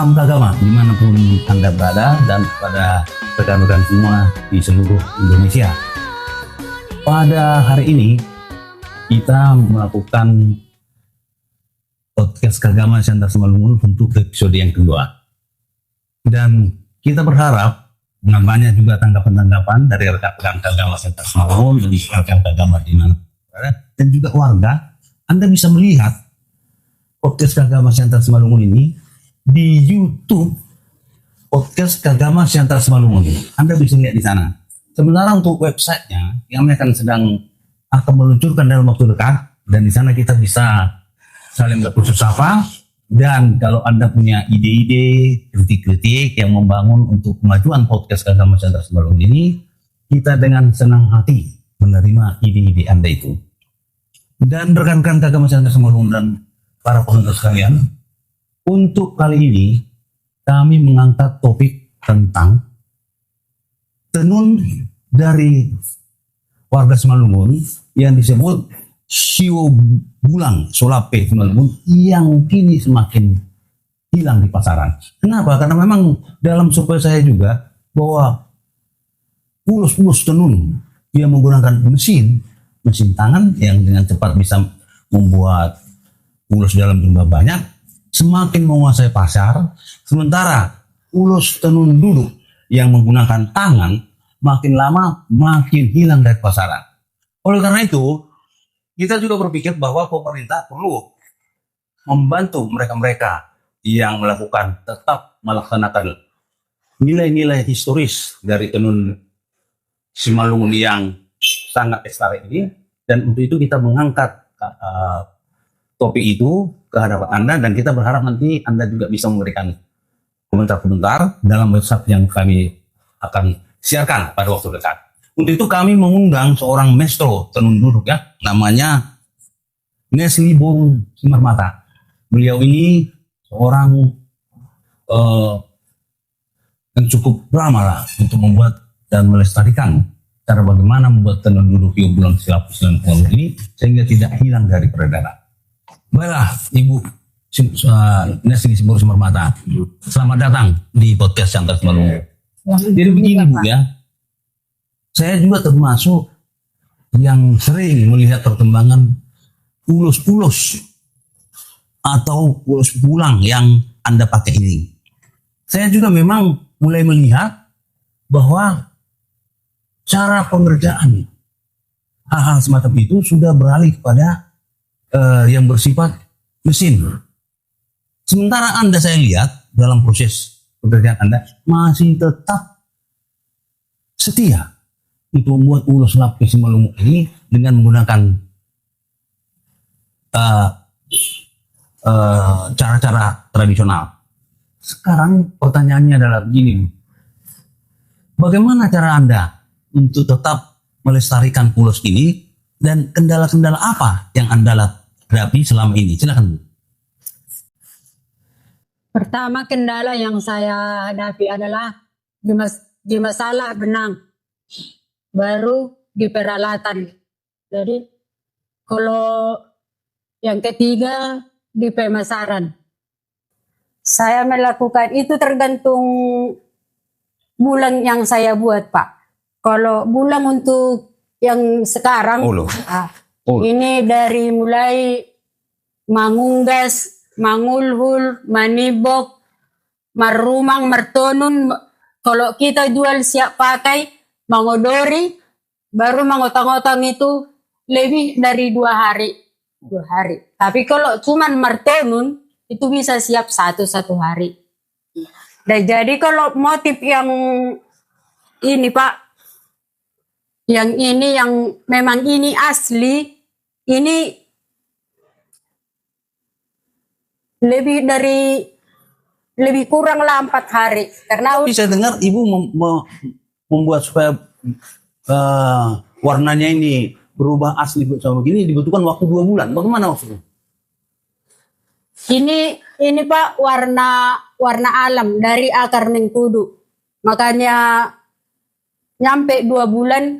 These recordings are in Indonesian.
Salam Kagama dimanapun Anda berada dan kepada rekan-rekan semua di seluruh Indonesia. Pada hari ini kita melakukan podcast Kagama Siantar Simalungun untuk episode yang kedua. Dan kita berharap dengan banyak juga tanggapan-tanggapan dari rekan-rekan Kagama Siantar Simalungun dan rekan Kagama di mana berada dan juga warga. Anda bisa melihat podcast Kagama Siantar Simalungun ini di YouTube podcast Kagama Siantar Simalungun. Anda bisa lihat di sana. Sementara untuk websitenya yang akan meluncurkan dalam waktu dekat, dan di sana kita bisa saling berkhusus sapa. Dan kalau Anda punya ide-ide, kritik-kritik yang membangun untuk kemajuan podcast Kagama Siantar Simalungun ini, kita dengan senang hati menerima ide-ide Anda itu. Dan rekan-rekan Kagama Siantar Simalungun dan para penonton sekalian, untuk kali ini kami mengangkat topik tentang tenun dari warga Simalungun yang disebut Sio Bulang Solape Simalungun yang kini semakin hilang di pasaran. Kenapa? Karena memang dalam survei saya juga bahwa ulus-ulus tenun yang menggunakan mesin tangan yang dengan cepat bisa membuat ulus dalam jumlah banyak semakin menguasai pasar, sementara ulus tenun duduk yang menggunakan tangan makin lama makin hilang dari pasaran. Oleh karena itu, kita juga berpikir bahwa pemerintah perlu membantu mereka-mereka yang tetap melaksanakan nilai-nilai historis dari tenun Simalungun yang sangat lestari ini, dan untuk itu kita mengangkat topik itu ke hadapan Anda, dan kita berharap nanti Anda juga bisa memberikan komentar-komentar dalam website yang kami akan siarkan pada waktu dekat. Untuk itu kami mengundang seorang maestro tenun duduk namanya Nesli Bong Simarmata. Beliau ini seorang yang cukup lama lah untuk membuat dan melestarikan cara bagaimana membuat tenun duduk Sio Bulang Simalungun ini sehingga tidak hilang dari peredaran. Baiklah, Ibu Nesli Bong Simarmata, selamat datang di podcast Siantar Simalungun. Jadi begini Bu ya, saya juga termasuk yang sering melihat perkembangan ulus-ulus atau ulus pulang yang Anda pakai ini. Saya juga memang mulai melihat bahwa cara pengerjaan hal-hal semacam itu sudah beralih kepada yang bersifat mesin. Sementara Anda saya lihat dalam proses pekerjaan Anda masih tetap setia untuk membuat ulus lapis Simalungun ini dengan menggunakan cara-cara tradisional. Sekarang pertanyaannya adalah begini, bagaimana cara Anda untuk tetap melestarikan ulus ini dan kendala-kendala apa yang Anda hadapi selama ini? Silakan Bu. Pertama kendala yang saya hadapi adalah di masalah benang, baru di peralatan. Jadi kalau yang ketiga di pemasaran. Saya melakukan itu tergantung bulan yang saya buat Pak. Kalau bulan untuk yang sekarang, ini dari mulai mangunggas, mangulhul, manibok, marumang, martonun. Kalau kita jual siap pakai, mangodori, baru mangotang-otang itu lebih dari 2 hari. 2 hari. Tapi kalau cuman martonun, itu bisa siap satu hari. Dan jadi kalau motif yang ini Pak, yang ini yang memang ini asli, ini lebih kurang lah 4 hari. Karena bisa dengar Ibu membuat supaya warnanya ini berubah asli sama begini dibutuhkan waktu 2 bulan. Bagaimana waktu itu? Ini Pak warna alam dari akar mengkudu. Makanya nyampe 2 bulan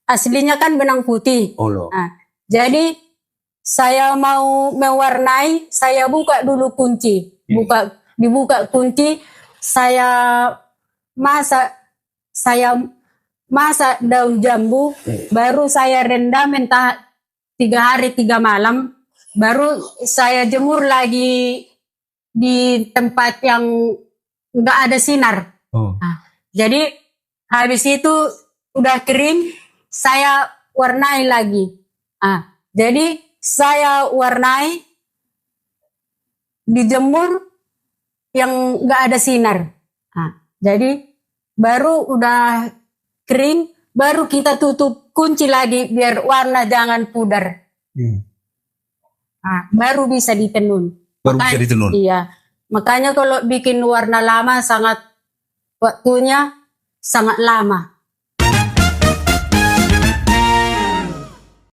aslinya kan benang putih. Nah, jadi saya mau mewarnai, saya buka dulu kunci. Buka dibuka kunci, saya masak daun jambu, baru saya rendam entah 3 hari 3 malam, baru saya jemur lagi di tempat yang nggak ada sinar. Oh. Nah, jadi habis itu udah kering, saya warnai lagi. Jadi saya warnai, dijemur yang nggak ada sinar. Jadi baru udah kering, baru kita tutup kunci lagi biar warna jangan pudar. Baru bisa ditenun. Baru bisa ditenun. Iya. Makanya kalau bikin warna lama waktunya sangat lama.